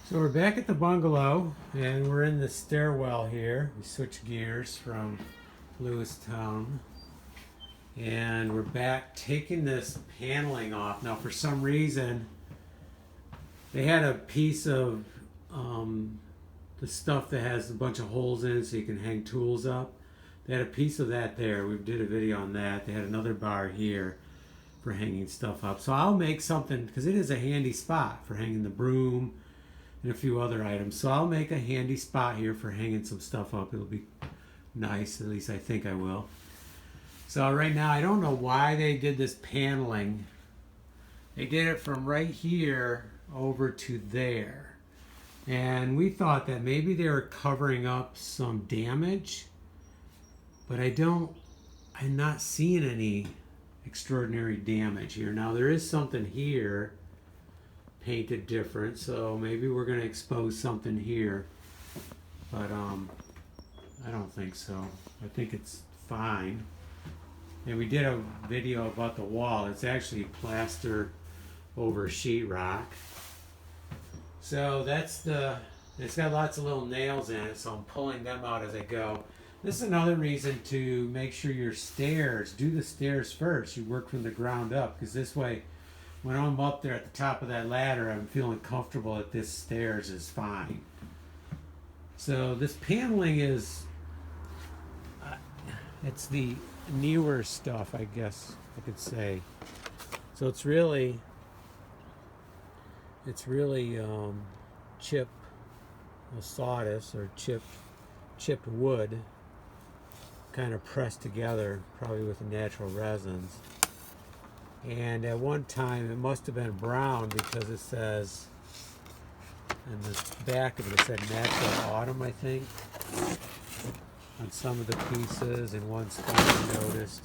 So we're back at the bungalow and we're in the stairwell here. We switched gears from Lewistown and we're back taking this paneling off. Now for some reason they had a piece of the stuff that has a bunch of holes in it so you can hang tools up. They had a piece of that there. We did a video on that. They had another bar here for hanging stuff up. So I'll make something, because it is a handy spot for hanging the broom and a few other items. So I'll make a handy spot here for hanging some stuff up. It'll be nice, at least I think I will. So right now, I don't know why they did this paneling. They did it from right here over to there. And we thought that maybe they were covering up some damage, but I'm not seeing any extraordinary damage here. Now there is something here painted different, so maybe we're going to expose something here, but I don't think so. I think it's fine. And we did a video about the wall. It's actually plaster over sheetrock. So it's got lots of little nails in it, so I'm pulling them out as I go. This is another reason to make sure your stairs, do the stairs first. You work from the ground up, because this way, when I'm up there at the top of that ladder, I'm feeling comfortable that this stairs is fine. So this paneling is, it's the newer stuff, I guess I could say. So it's really chip sawdust or chipped wood, kind of pressed together, probably with natural resins. And at one time it must have been brown, because it says in the back of it, it said natural autumn, I think, on some of the pieces. And one spot I noticed,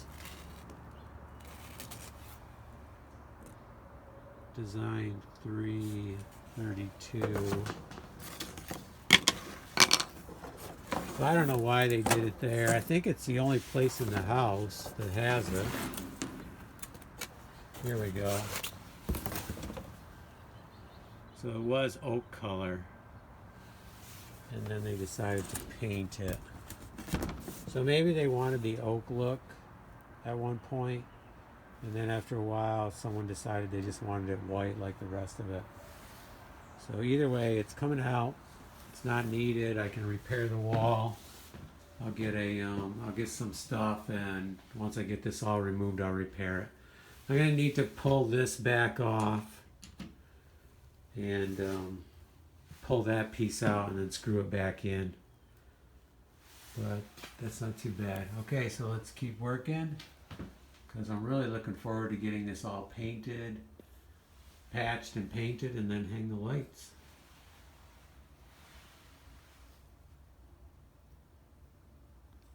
design 332. So I don't know why they did it there. I think it's the only place in the house that has it. Here we go. So it was oak color, and then they decided to paint it. So maybe they wanted the oak look at one point, and then after a while someone decided they just wanted it white like the rest of it. So either way, it's coming out. It's not needed. I can repair the wall. I'll get some stuff, and once I get this all removed, I'll repair it. I'm going to need to pull this back off and pull that piece out and then screw it back in. But that's not too bad. Okay, so let's keep working, because I'm really looking forward to getting this all painted, patched and painted, and then hang the lights.